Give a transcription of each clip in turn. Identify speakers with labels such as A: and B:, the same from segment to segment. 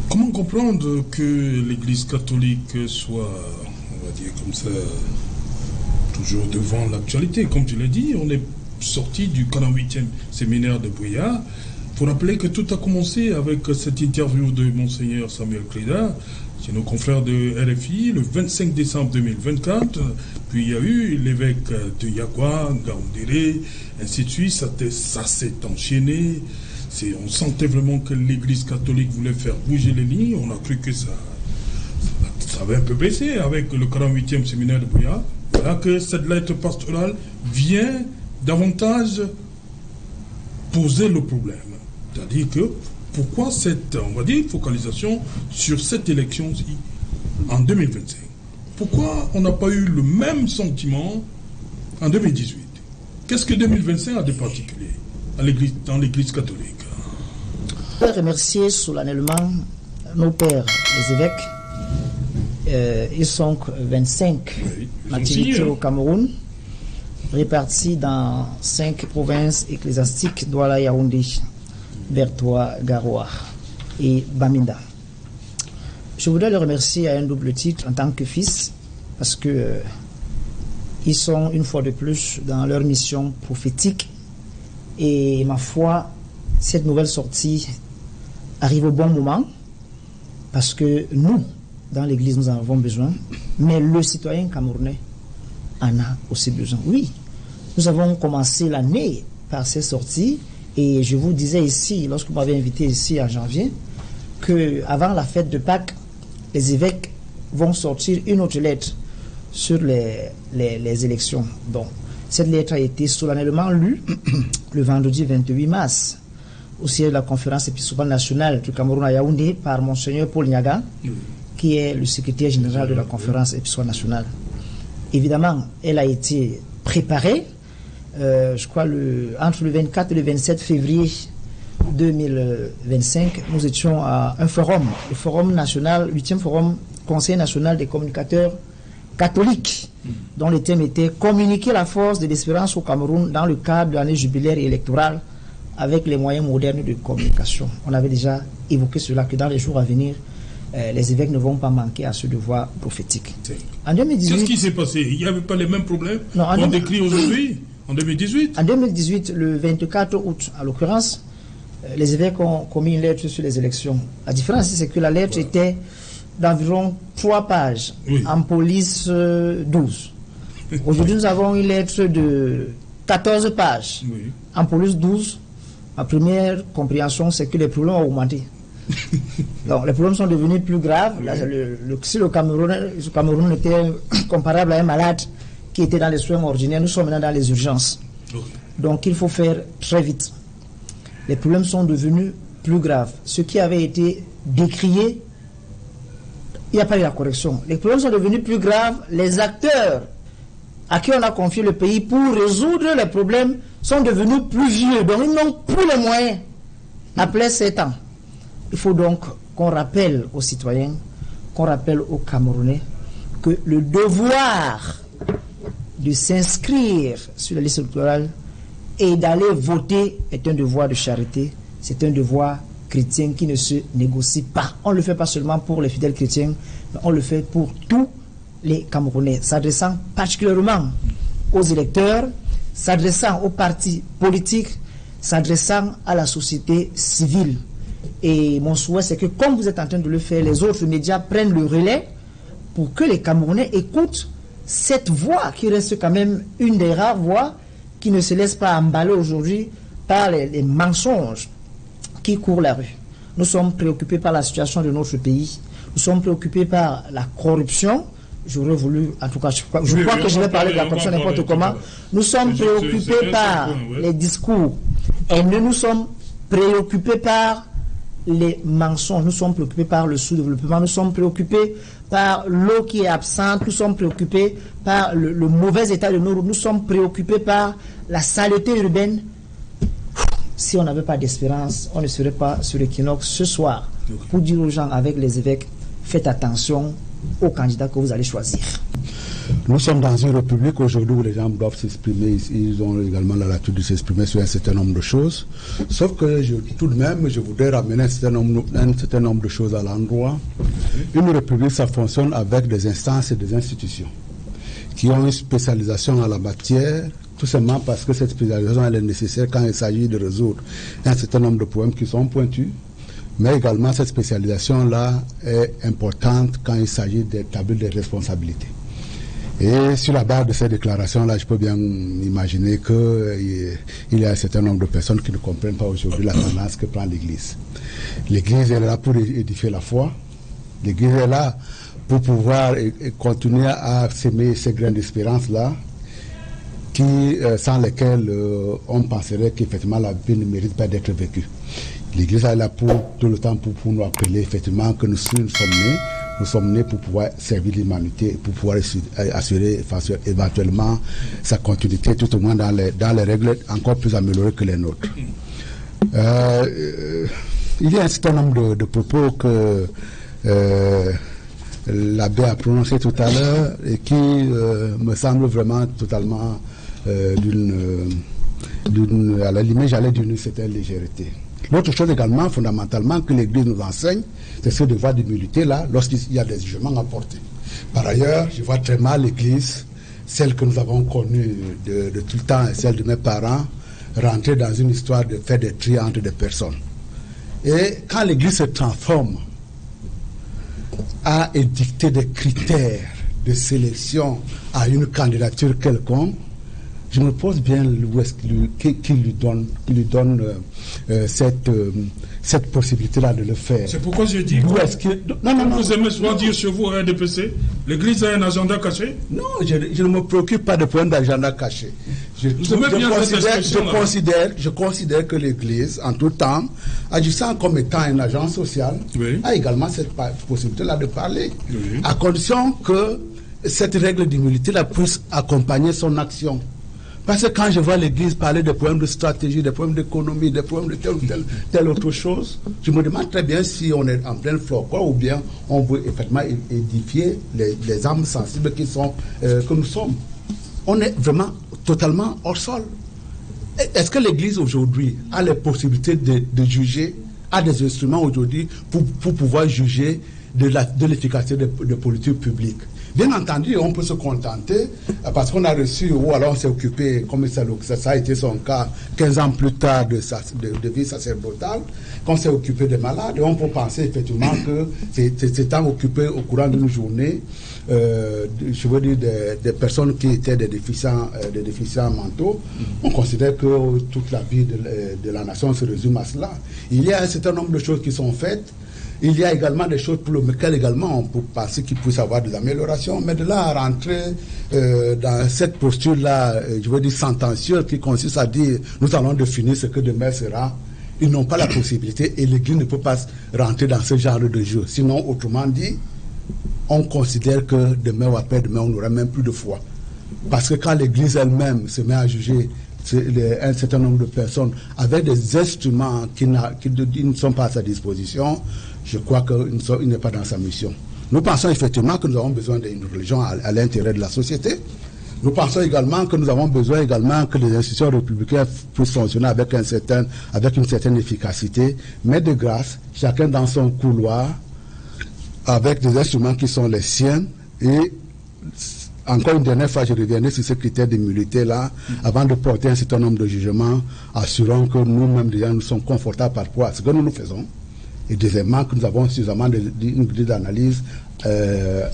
A: Comment comprendre que l'Église catholique soit, on va dire comme ça, toujours devant l'actualité? Comme tu l'as dit, on est sorti du 48e séminaire de Bouillard. Il faut rappeler que tout a commencé avec cette interview de Monseigneur Samuel Cléda, chez nos confrères de RFI, le 25 décembre 2024. Puis il y a eu l'évêque de Yagua, Gaoundéré, ainsi de suite. Ça s'est enchaîné. On sentait vraiment que l'Église catholique voulait faire bouger les lignes. On a cru que ça avait un peu baissé avec le 48e séminaire de Bouillard. Voilà que cette lettre pastorale vient davantage poser le problème. C'est-à-dire que pourquoi cette, on va dire, focalisation sur cette élection-ci en 2025? Pourquoi on n'a pas eu le même sentiment en 2018? Qu'est-ce que 2025 a de particulier dans l'Église catholique?
B: Je voudrais remercier solennellement nos pères, les évêques. Ils sont 25 activités au Cameroun, répartis dans 5 provinces ecclésiastiques, Douala, Yaoundé, Bertois, Garoua et Baminda. Je voudrais les remercier à un double titre en tant que fils, parce que ils sont une fois de plus dans leur mission prophétique. Et ma foi, cette nouvelle sortie arrive au bon moment, parce que nous, dans l'Église, nous en avons besoin, mais le citoyen camerounais en a aussi besoin. Oui, nous avons commencé l'année par ces sorties, et je vous disais ici, lorsque vous m'avez invité ici en janvier, qu'avant la fête de Pâques, les évêques vont sortir une autre lettre sur les élections. Donc, cette lettre a été solennellement lue le vendredi 28 mars au siège de la conférence épiscopale nationale du Cameroun à Yaoundé par Monseigneur Paul Niaga, qui est le secrétaire général de la conférence épiscopale nationale. Évidemment, elle a été préparée, je crois, entre le 24 et le 27 février 2025, nous étions à un forum, le forum national, 8e forum Conseil national des communicateurs catholiques, dont le thème était communiquer la force de l'espérance au Cameroun dans le cadre de l'année jubilaire et électorale avec les moyens modernes de communication. On avait déjà évoqué cela, que dans les jours à venir, les évêques ne vont pas manquer à ce devoir prophétique. En 2018,
A: qu'est-ce qui s'est passé? Il n'y avait pas les mêmes problèmes qu'on décrit aujourd'hui, en 2018?
B: En 2018, le 24 août, à l'occurrence, les évêques ont commis une lettre sur les élections. La différence, c'est que la lettre était d'environ 3 pages, en police 12. Aujourd'hui, nous avons une lettre de 14 pages, en police 12. Ma première compréhension, c'est que les problèmes ont augmenté. Donc, les problèmes sont devenus plus graves. Si le Cameroun était comparable à un malade qui était dans les soins ordinaires, nous sommes maintenant dans les urgences. Donc, il faut faire très vite. Les problèmes sont devenus plus graves. Ce qui avait été décrié, il n'y a pas eu la correction. Les problèmes sont devenus plus graves. Les acteurs à qui on a confié le pays pour résoudre les problèmes sont devenus plus vieux. Donc, ils n'ont plus les moyens après 7 ans. Il faut donc qu'on rappelle aux citoyens, qu'on rappelle aux Camerounais que le devoir de s'inscrire sur la liste électorale et d'aller voter est un devoir de charité. C'est un devoir chrétien qui ne se négocie pas. On ne le fait pas seulement pour les fidèles chrétiens, mais on le fait pour tous les Camerounais, s'adressant particulièrement aux électeurs, s'adressant aux partis politiques, s'adressant à la société civile. Et mon souhait, c'est que comme vous êtes en train de le faire, les autres médias prennent le relais pour que les Camerounais écoutent cette voix qui reste quand même une des rares voix qui ne se laisse pas emballer aujourd'hui par les mensonges qui courent la rue. Nous sommes préoccupés par la situation de notre pays. Nous sommes préoccupés par la corruption. J'aurais voulu, en tout cas, je crois que je vais parler de la corruption n'importe comment. Nous sommes préoccupés par les discours haineux. Nous sommes préoccupés par les mensonges. Nous sommes préoccupés par le sous-développement. Nous sommes préoccupés par l'eau qui est absente. Nous sommes préoccupés par le mauvais état de nos routes. Nous sommes préoccupés par la saleté urbaine. Si on n'avait pas d'espérance, on ne serait pas sur l'équinoxe ce soir pour dire aux gens avec les évêques, faites attention, au candidat que vous allez choisir?
C: Nous sommes dans une république aujourd'hui où les gens doivent s'exprimer. Ils ont également la latitude de s'exprimer sur un certain nombre de choses. Sauf que tout de même, je voudrais ramener un certain nombre de choses à l'endroit. Une république, ça fonctionne avec des instances et des institutions qui ont une spécialisation en la matière, tout simplement parce que cette spécialisation elle est nécessaire quand il s'agit de résoudre un certain nombre de problèmes qui sont pointus. Mais également, cette spécialisation-là est importante quand il s'agit d'établir des responsabilités. Et sur la base de ces déclarations-là, je peux bien imaginer qu'il y a un certain nombre de personnes qui ne comprennent pas aujourd'hui la tendance que prend l'Église. L'Église est là pour édifier la foi. L'Église est là pour pouvoir continuer à semer ces grains d'espérance-là, sans lesquels on penserait qu'effectivement la vie ne mérite pas d'être vécue. L'Église est là pour tout le temps pour nous rappeler effectivement que nous sommes nés pour pouvoir servir l'humanité, pour pouvoir assurer éventuellement sa continuité, tout au moins dans les règles encore plus améliorées que les nôtres. Il y a un certain nombre de propos que l'abbé a prononcé tout à l'heure et qui me semblent vraiment totalement à la limite, j'allais d'une certaine légèreté. L'autre chose également, fondamentalement, que l'Église nous enseigne, c'est ce devoir d'humilité là, lorsqu'il y a des jugements à porter. Par ailleurs, je vois très mal l'Église, celle que nous avons connue de tout le temps et celle de mes parents, rentrer dans une histoire de faire des tri entre des personnes. Et quand l'Église se transforme à édicter des critères de sélection à une candidature quelconque, je me pose bien où est-ce qui lui donne cette possibilité-là de le faire.
A: C'est pourquoi j'ai dit
C: non,
A: vous aimez souvent dire sur vous RDPC, l'Église a un agenda caché?
C: Non, je ne me préoccupe pas de problème d'agenda caché. Je considère que l'Église, en tout temps, agissant comme étant une agence sociale, a également cette possibilité-là de parler, à condition que cette règle d'humilité-là puisse accompagner son action. Parce que quand je vois l'Église parler des problèmes de stratégie, des problèmes d'économie, des problèmes de telle autre chose, je me demande très bien si on est en pleine flore ou bien on veut effectivement édifier les âmes sensibles que nous sommes. On est vraiment totalement hors sol. Est-ce que l'Église aujourd'hui a les possibilités de juger, a des instruments aujourd'hui pour pouvoir juger de l'efficacité de politiques publiques? Bien entendu, on peut se contenter parce qu'on a reçu, ou alors on s'est occupé, comme ça a été son cas 15 ans plus tard de vie sacerdotale, qu'on s'est occupé des malades. Et on peut penser effectivement que c'est temps occupé au courant d'une journée, je veux dire des personnes qui étaient des déficients mentaux. On considère que toute la vie de la nation se résume à cela. Il y a un certain nombre de choses qui sont faites. Il y a également des choses pour lesquelles également on peut penser qu'il puisse y avoir des améliorations, mais de là à rentrer dans cette posture-là, je veux dire sentencieuse, qui consiste à dire nous allons définir ce que demain sera, ils n'ont pas la possibilité et l'Église ne peut pas rentrer dans ce genre de jeu. Sinon, autrement dit, on considère que demain ou après-demain, on n'aura même plus de foi. Parce que quand l'Église elle-même se met à juger un certain nombre de personnes avec des instruments qui ne sont pas à sa disposition, je crois qu'il n'est pas dans sa mission. Nous pensons effectivement que nous avons besoin d'une religion à l'intérêt de la société. Nous pensons également que nous avons besoin également que les institutions républicaines puissent fonctionner avec une certaine efficacité, mais de grâce, chacun dans son couloir, avec des instruments qui sont les siens. Et encore une dernière fois, je reviendrai sur ce critère d'immunité-là, avant de porter un certain nombre de jugements, assurant que nous-mêmes, déjà, nous sommes confortables par rapport à ce que nous faisons. Et deuxièmement, que nous avons suffisamment une grille d'analyse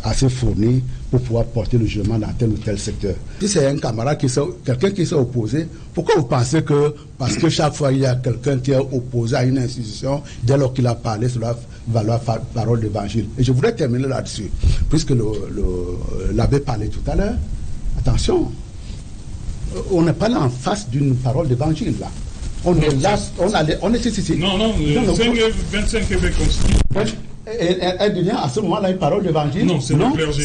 C: assez fournie pour pouvoir porter le jugement dans tel ou tel secteur. Si c'est un camarade, quelqu'un qui s'est opposé, pourquoi vous pensez que, parce que chaque fois il y a quelqu'un qui est opposé à une institution, dès lors qu'il a parlé, cela va valoir parole d'évangile? Et je voudrais terminer là-dessus, puisque l'abbé parlait tout à l'heure. Attention, on n'est pas là en face d'une parole d'évangile, là. On est là, on est ici.
A: Non, 25 évêques constitués.
C: elle devient à ce moment-là une parole d'évangile.
A: Non, c'est le clergé.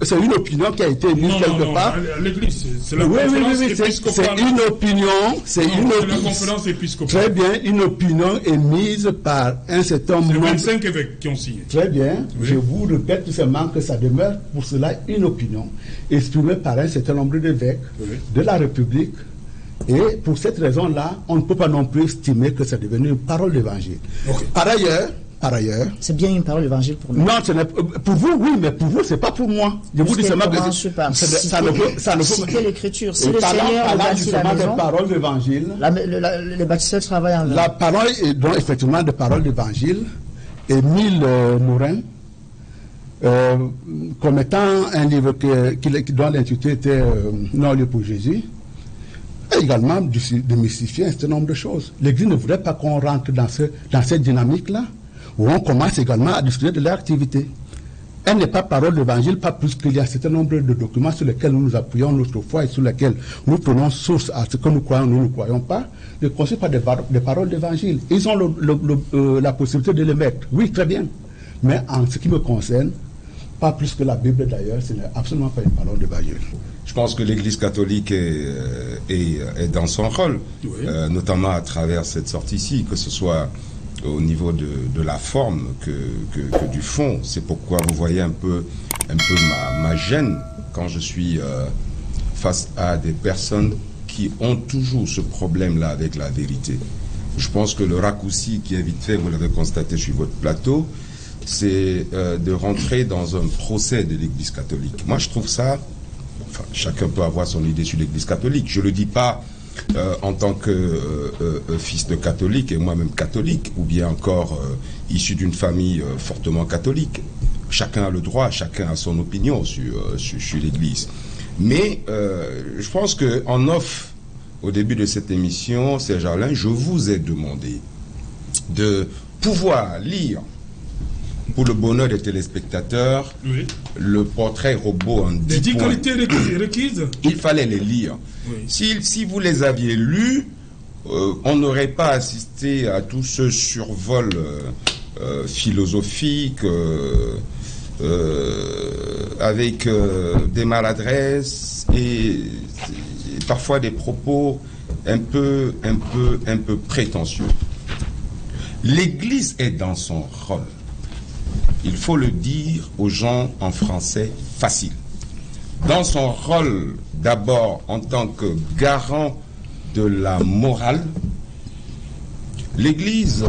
C: C'est une opinion qui a été émise quelque part.
A: L'Église, c'est la conférence épiscopale.
C: C'est une opinion.
A: C'est la conférence épiscopale.
C: Très bien, une opinion émise par un certain nombre.
A: C'est 25 évêques qui ont signé.
C: Très bien. Oui. Je vous répète tout simplement que ça demeure pour cela une opinion exprimée par un certain nombre d'évêques de la République. Et pour cette raison-là, on ne peut pas non plus estimer que c'est devenu une parole d'évangile. Okay. Par ailleurs...
B: C'est bien une parole d'évangile pour nous.
C: Non, pour vous, oui, mais pour vous, c'est pas pour moi. Je vous dis seulement que ça ne peut...
B: Citer l'écriture. Si le Seigneur bâtit la maison,
C: des paroles d'évangile...
B: Les bâtisseurs travaillent en vain.
C: La parole est donc effectivement de paroles d'évangile. Émile Mourin, comme étant un livre dont l'intitulé était Non-lieu pour Jésus, et également de mystifier un certain nombre de choses. L'Église ne voudrait pas qu'on rentre dans cette dynamique-là, où on commence également à discuter de leur activité. Elle n'est pas parole d'évangile, pas plus qu'il y a un certain nombre de documents sur lesquels nous nous appuyons notre foi et sur lesquels nous prenons source à ce que nous croyons, nous ne croyons pas, ne constituent pas des paroles d'évangile. Ils ont la possibilité de les mettre. Oui, très bien. Mais en ce qui me concerne, pas plus que la Bible d'ailleurs, ce n'est absolument pas une parole d'évangile.
D: Je pense que l'Église catholique est dans son rôle, notamment à travers cette sortie-ci, que ce soit au niveau de la forme que du fond. C'est pourquoi vous voyez un peu ma gêne quand je suis face à des personnes qui ont toujours ce problème-là avec la vérité. Je pense que le raccourci qui est vite fait, vous l'avez constaté sur votre plateau, c'est de rentrer dans un procès de l'Église catholique. Moi, je trouve ça... Enfin, chacun peut avoir son idée sur l'Église catholique. Je ne le dis pas en tant que fils de catholique et moi-même catholique, ou bien encore issu d'une famille fortement catholique. Chacun a le droit, chacun a son opinion sur l'Église. Mais je pense qu'en off, au début de cette émission, Serge Arlin, je vous ai demandé de pouvoir lire, pour le bonheur des téléspectateurs, le portrait robot en 10
A: les 10
D: points.
A: qualités requises.
D: Il fallait les lire. Oui. Si vous les aviez lus, on n'aurait pas assisté à tout ce survol philosophique avec des maladresses et parfois des propos un peu prétentieux. L'Église est dans son rôle. Il faut le dire aux gens en français facile. Dans son rôle, d'abord en tant que garant de la morale, l'Église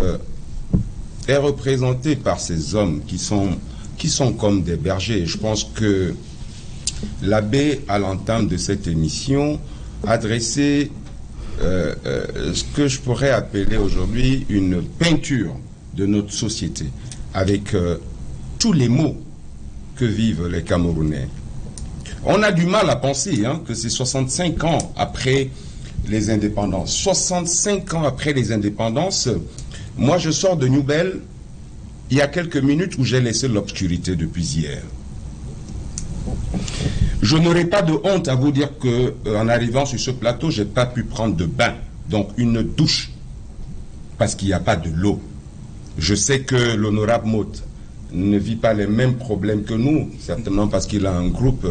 D: est représentée par ces hommes qui sont comme des bergers. Je pense que l'abbé, à l'entame de cette émission, a dressé ce que je pourrais appeler aujourd'hui une peinture de notre société, avec tous les maux que vivent les Camerounais. On a du mal à penser que c'est 65 ans après les indépendances. 65 ans après les indépendances, moi je sors de Newbel il y a quelques minutes où j'ai laissé l'obscurité depuis hier. Je n'aurai pas de honte à vous dire que en arrivant sur ce plateau, j'ai pas pu prendre de bain, donc une douche, parce qu'il n'y a pas de l'eau. Je sais que l'honorable Motte ne vit pas les mêmes problèmes que nous, certainement parce qu'il a un groupe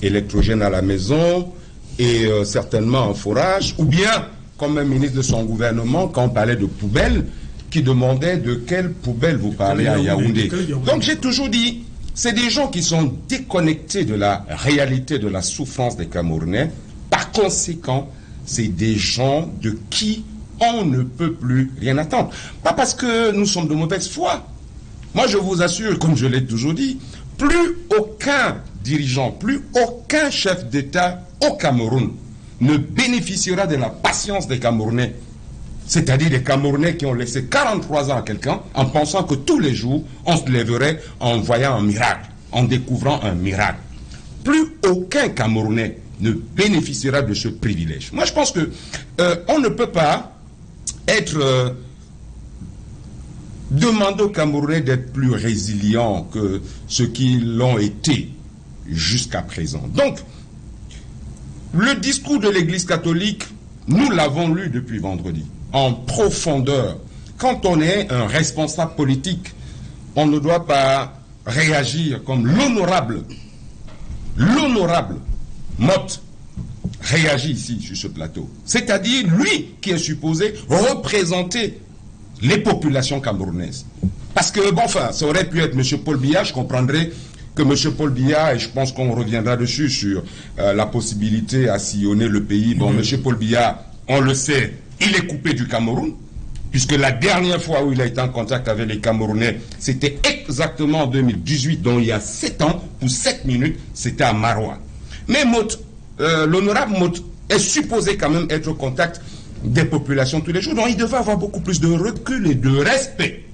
D: électrogène à la maison et certainement un forage, ou bien comme un ministre de son gouvernement, quand on parlait de poubelles, qui demandait de quelle poubelle vous parlez à Yaoundé. Donc j'ai toujours dit, c'est des gens qui sont déconnectés de la réalité de la souffrance des Camerounais. Par conséquent, c'est des gens de qui on ne peut plus rien attendre. Pas parce que nous sommes de mauvaise foi. Moi, je vous assure, comme je l'ai toujours dit, plus aucun dirigeant, plus aucun chef d'État au Cameroun ne bénéficiera de la patience des Camerounais. C'est-à-dire des Camerounais qui ont laissé 43 ans à quelqu'un en pensant que tous les jours, on se lèverait en voyant un miracle, en découvrant un miracle. Plus aucun Camerounais ne bénéficiera de ce privilège. Moi, je pense que on ne peut pas être... demander aux Camerounais d'être plus résilients que ce qu'ils l'ont été jusqu'à présent. Donc, le discours de l'Église catholique, nous l'avons lu depuis vendredi, en profondeur. Quand on est un responsable politique on ne doit pas réagir comme l'honorable Motte réagit ici sur ce plateau. C'est-à-dire lui qui est supposé représenter les populations camerounaises. Parce que, bon, enfin, ça aurait pu être M. Paul Biya, je comprendrais que M. Paul Biya, et je pense qu'on reviendra dessus sur la possibilité à sillonner le pays. Bon, M. Paul Biya, on le sait, il est coupé du Cameroun, puisque la dernière fois où il a été en contact avec les Camerounais, c'était exactement en 2018, donc il y a 7 ans, pour 7 minutes, c'était à Maroua. Mais l'honorable Motte est supposé quand même être au contact des populations tous les jours, donc il devait avoir beaucoup plus de recul et de respect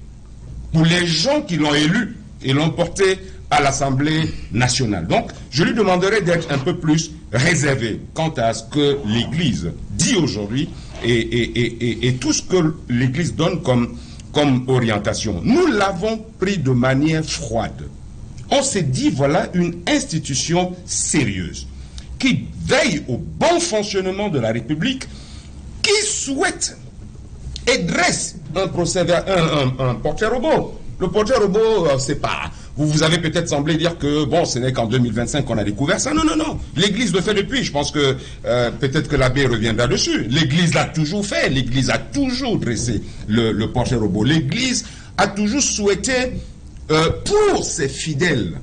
D: pour les gens qui l'ont élu et l'ont porté à l'Assemblée nationale. Donc, je lui demanderai d'être un peu plus réservé quant à ce que l'Église dit aujourd'hui et tout ce que l'Église donne comme orientation. Nous l'avons pris de manière froide. On s'est dit, voilà une institution sérieuse qui veille au bon fonctionnement de la République, qui souhaite et dresse un portrait robot. Le portrait robot, c'est pas... Vous avez peut-être semblé dire que, bon, ce n'est qu'en 2025 qu'on a découvert ça. Non, non, non. L'Église le fait depuis. Je pense que peut-être que l'abbé reviendra dessus. L'Église l'a toujours fait. L'Église a toujours dressé le portrait robot. L'Église a toujours souhaité, pour ses fidèles,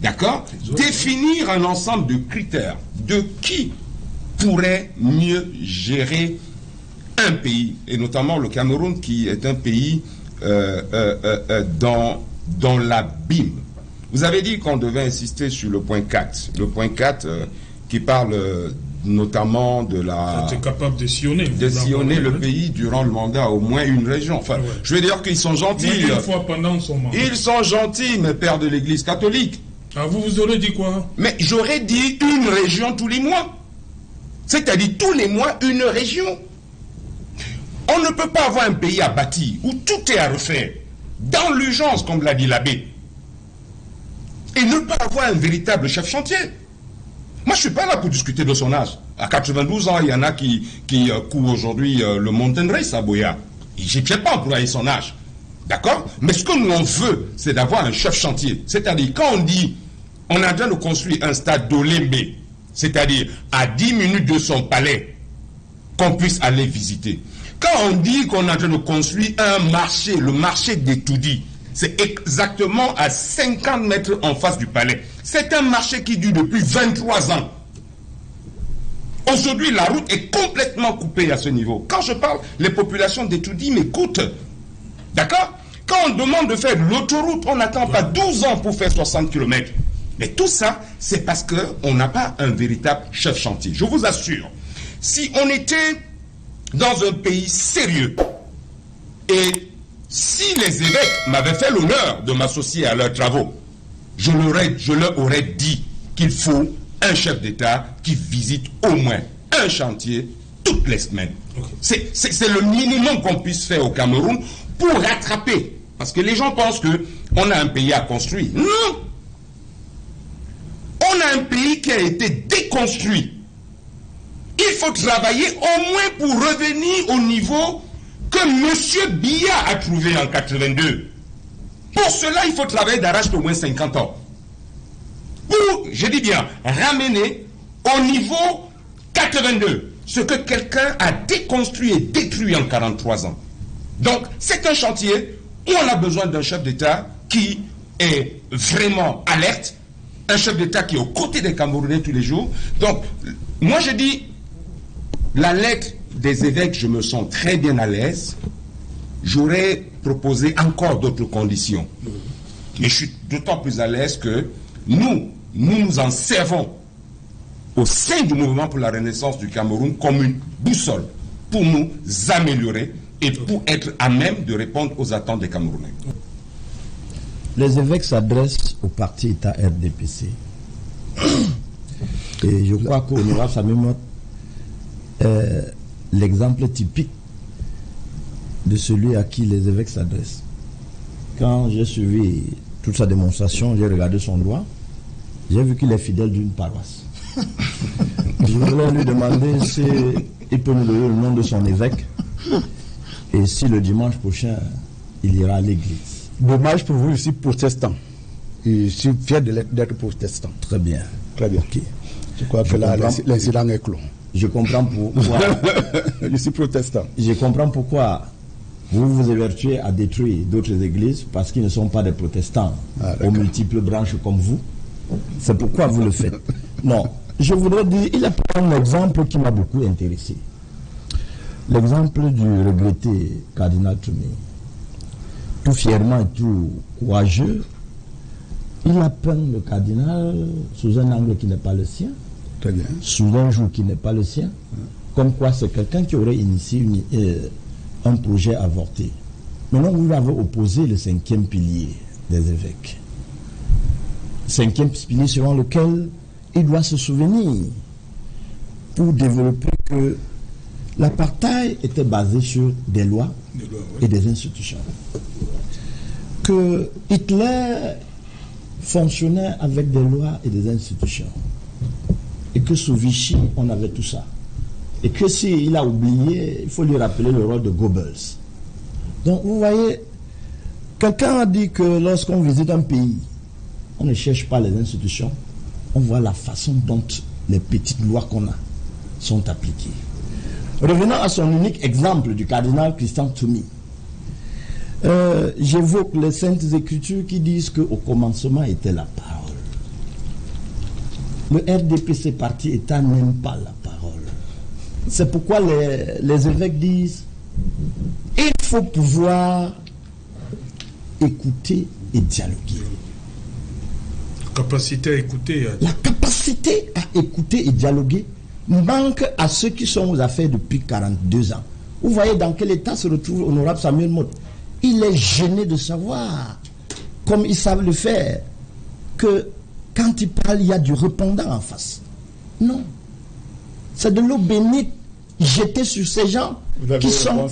D: d'accord, définir un ensemble de critères de qui pourrait mieux gérer un pays, et notamment le Cameroun, qui est un pays dans l'abîme. Vous avez dit qu'on devait insister sur le point 4. Le point 4 qui parle notamment de la...
A: C'était capable de sillonner.
D: De sillonner le pays durant le mandat, au moins une région. Enfin, je veux dire qu'ils sont gentils.
A: Mais une fois pendant son mandat.
D: Ils sont gentils, mes pères de l'Église catholique.
A: Ah, vous aurez dit quoi?
D: Mais j'aurais dit une région tous les mois. C'est-à-dire tous les mois, une région. On ne peut pas avoir un pays à bâtir, où tout est à refaire, dans l'urgence, comme l'a dit l'abbé, et ne pas avoir un véritable chef chantier. Moi, je ne suis pas là pour discuter de son âge. À 92 ans, il y en a qui courent aujourd'hui le mountain race à Boya. Je ne sais pas employer son âge. D'accord? Mais ce que nous, on veut, c'est d'avoir un chef chantier. C'est-à-dire, quand on dit, on est en train de construire un stade d'Olembe, c'est-à-dire à 10 minutes de son palais, qu'on puisse aller visiter. Quand on dit qu'on est en train de construire un marché, le marché d'Etoudi, c'est exactement à 50 mètres en face du palais. C'est un marché qui dure depuis 23 ans. Aujourd'hui, la route est complètement coupée à ce niveau. Quand je parle, les populations d'Etoudi m'écoutent. D'accord? Quand on demande de faire l'autoroute, on n'attend pas 12 ans pour faire 60 km. Mais tout ça, c'est parce qu'on n'a pas un véritable chef chantier. Je vous assure, si on était dans un pays sérieux, et si les évêques m'avaient fait l'honneur de m'associer à leurs travaux, je leur aurais dit qu'il faut un chef d'État qui visite au moins un chantier toutes les semaines. Okay. C'est le minimum qu'on puisse faire au Cameroun pour rattraper. Parce que les gens pensent qu'on a un pays à construire. Non! On a un pays qui a été déconstruit. Il faut travailler au moins pour revenir au niveau que M. Biya a trouvé en 82. Pour cela, il faut travailler d'arrache au moins 50 ans. Pour, je dis bien, ramener au niveau 82 ce que quelqu'un a déconstruit et détruit en 43 ans. Donc, c'est un chantier où on a besoin d'un chef d'État qui est vraiment alerte, un chef d'État qui est aux côtés des Camerounais tous les jours. Donc, moi je dis, la lettre des évêques, je me sens très bien à l'aise. J'aurais proposé encore d'autres conditions. Et je suis d'autant plus à l'aise que nous en servons au sein du mouvement pour la renaissance du Cameroun comme une boussole pour nous améliorer et pour être à même de répondre aux attentes des Camerounais.
E: Les évêques s'adressent au parti État RDPC. Et je crois qu'Honorable Samuel Motte est l'exemple typique de celui à qui les évêques s'adressent. Quand j'ai suivi toute sa démonstration, j'ai regardé son doigt, j'ai vu qu'il est fidèle d'une paroisse. Je voulais lui demander s'il peut nous donner le nom de son évêque et si le dimanche prochain il ira à l'église.
C: Dommage pour vous, je suis protestant. Et je suis fier d'être protestant.
E: Très bien.
C: Très bien.
E: Ok.
C: Je crois que là, l'incident est clos.
E: Je comprends pourquoi.
C: Je suis protestant.
E: Je comprends pourquoi vous vous évertuez à détruire d'autres églises parce qu'ils ne sont pas des protestants aux multiples branches comme vous. C'est pourquoi vous le faites. Non, je voudrais dire, il y a un exemple qui m'a beaucoup intéressé. L'exemple du regretté cardinal Toumi. Tout fièrement et tout courageux, il a peint le cardinal sous un angle qui n'est pas le sien.
C: Très bien.
E: Sous un jour qui n'est pas le sien. Comme quoi c'est quelqu'un qui aurait initié un projet avorté. Maintenant, vous avez opposé le 5e pilier des évêques. 5e pilier selon lequel il doit se souvenir pour développer que l'apartheid était basé sur des lois et des institutions. Que Hitler fonctionnait avec des lois et des institutions. Et que sous Vichy, on avait tout ça. Et que s'il a oublié, il faut lui rappeler le rôle de Goebbels. Donc, vous voyez, quelqu'un a dit que lorsqu'on visite un pays, on ne cherche pas les institutions, on voit la façon dont les petites lois qu'on a sont appliquées. Revenons à son unique exemple du cardinal Christian Toumi. J'évoque les Saintes Écritures qui disent qu'au commencement était la parole. Le RDPC parti État n'aime pas la parole. C'est pourquoi les évêques disent il faut pouvoir écouter et dialoguer.
A: Capacité à écouter.
E: La capacité à écouter et dialoguer manque à ceux qui sont aux affaires depuis 42 ans. Vous voyez dans quel état se retrouve Honorable Samuel Motte. Il est gêné de savoir, comme ils savent le faire, que quand il parle, il y a du répondant en face. Non. C'est de l'eau bénite jetée sur ces gens qui sont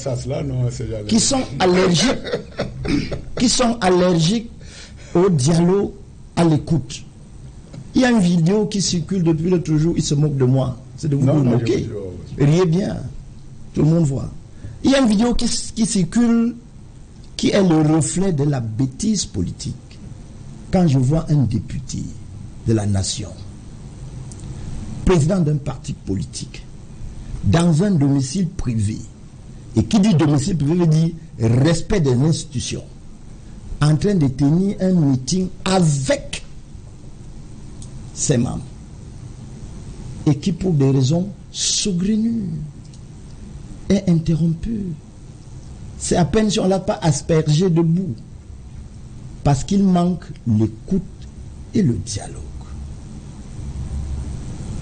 E: allergiques au dialogue, à l'écoute. Il y a une vidéo qui circule depuis l'autre jour, il se moque de moi. C'est de vous moquer. Riez bien. Tout le monde voit. Il y a une vidéo qui circule qui est le reflet de la bêtise politique. Quand je vois un député de la nation, président d'un parti politique, dans un domicile privé, et qui dit domicile privé veut dire respect des institutions, en train de tenir un meeting avec ses membres, et qui pour des raisons saugrenues est interrompu. C'est à peine si on ne l'a pas aspergé de boue, parce qu'il manque l'écoute et le dialogue.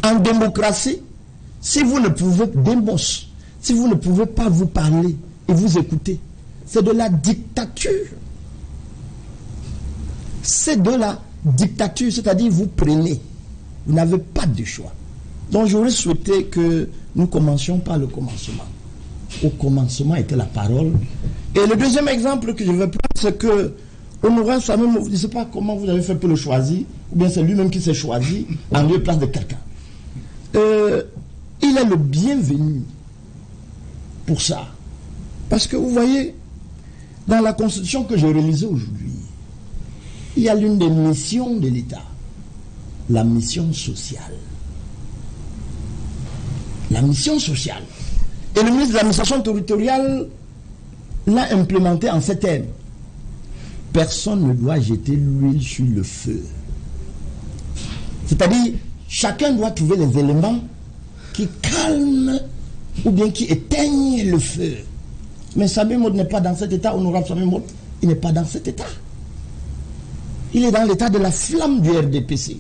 E: En démocratie, si vous ne pouvez si vous ne pouvez pas vous parler et vous écouter, c'est de la dictature. C'est de la dictature, c'est-à-dire vous prenez. Vous n'avez pas de choix. Donc j'aurais souhaité que nous commencions par le commencement. Au commencement était la parole. Et le deuxième exemple que je vais prendre, c'est que Honorable Samuel, je ne sais pas comment vous avez fait pour le choisir, ou bien c'est lui-même qui s'est choisi en lieu et place de quelqu'un. Il est le bienvenu pour ça. Parce que vous voyez, dans la constitution que j'ai réalisée aujourd'hui, il y a l'une des missions de l'État, la mission sociale. La mission sociale. Et le ministre de l'administration territoriale l'a implémenté en ces termes. Personne ne doit jeter l'huile sur le feu. C'est-à-dire, chacun doit trouver les éléments qui calment ou bien qui éteignent le feu. Mais Samuel Motte n'est pas dans cet état, honorable Samuel Motte, il n'est pas dans cet état. Il est dans l'état de la flamme du RDPC.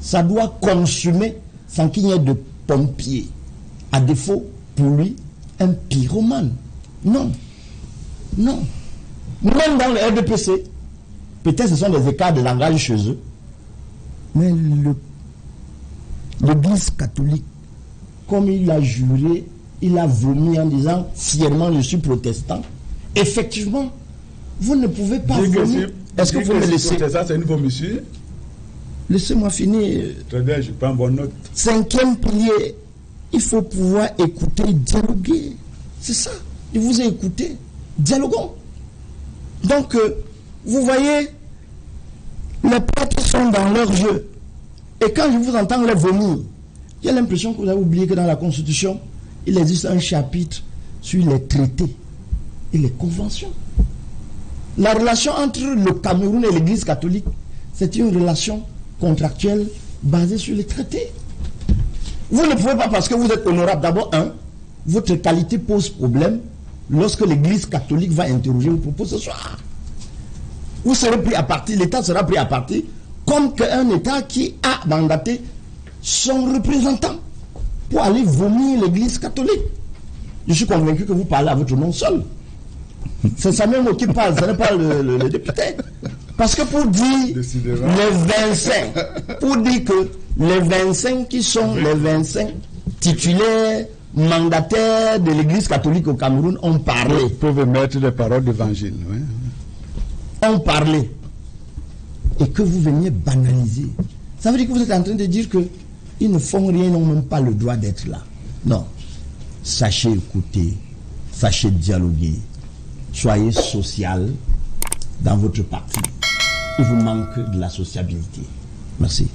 E: Ça doit consumer sans qu'il n'y ait de pompiers. À défaut, pour lui, un pyromane. Non. Non. Même dans le RDPC, peut-être ce sont des écarts de langage chez eux, mais l'Église catholique, comme il a juré, il a vomi en disant fièrement je suis protestant. Effectivement, vous ne pouvez pas vomir. Est-ce que vous me laissez?
C: C'est une vomissure.
E: Laissez-moi finir.
C: Très bien, je prends bonne note.
E: 5e pilier, il faut pouvoir écouter, dialoguer. C'est ça. Je vous ai écouté. Dialoguons. Donc, vous voyez, les prêtres sont dans leur jeu. Et quand je vous entends les vomir, j'ai l'impression que vous avez oublié que dans la Constitution, il existe un chapitre sur les traités et les conventions. La relation entre le Cameroun et l'Église catholique, c'est une relation contractuelle basée sur les traités. Vous ne pouvez pas, parce que vous êtes honorable, d'abord, votre qualité pose problème lorsque l'Église catholique va interroger vos propos ce soir. Vous serez pris à partie, l'État sera pris à partie, comme qu'un État qui a mandaté son représentant pour aller vomir l'Église catholique. Je suis convaincu que vous parlez à votre nom seul. C'est ça même qui parle, ce n'est pas le député. Parce que pour dire les 25, pour dire que les 25 qui sont les 25 titulaires, mandataires de l'Église catholique au Cameroun ont parlé.
C: Vous pouvez mettre les paroles d'évangile. Oui.
E: Ont parlé. Et que vous veniez banaliser. Ça veut dire que vous êtes en train de dire que ils ne font rien, ils n'ont même pas le droit d'être là. Non. Sachez écouter, sachez dialoguer. Soyez social dans votre parti. Il vous manque de la sociabilité. Merci.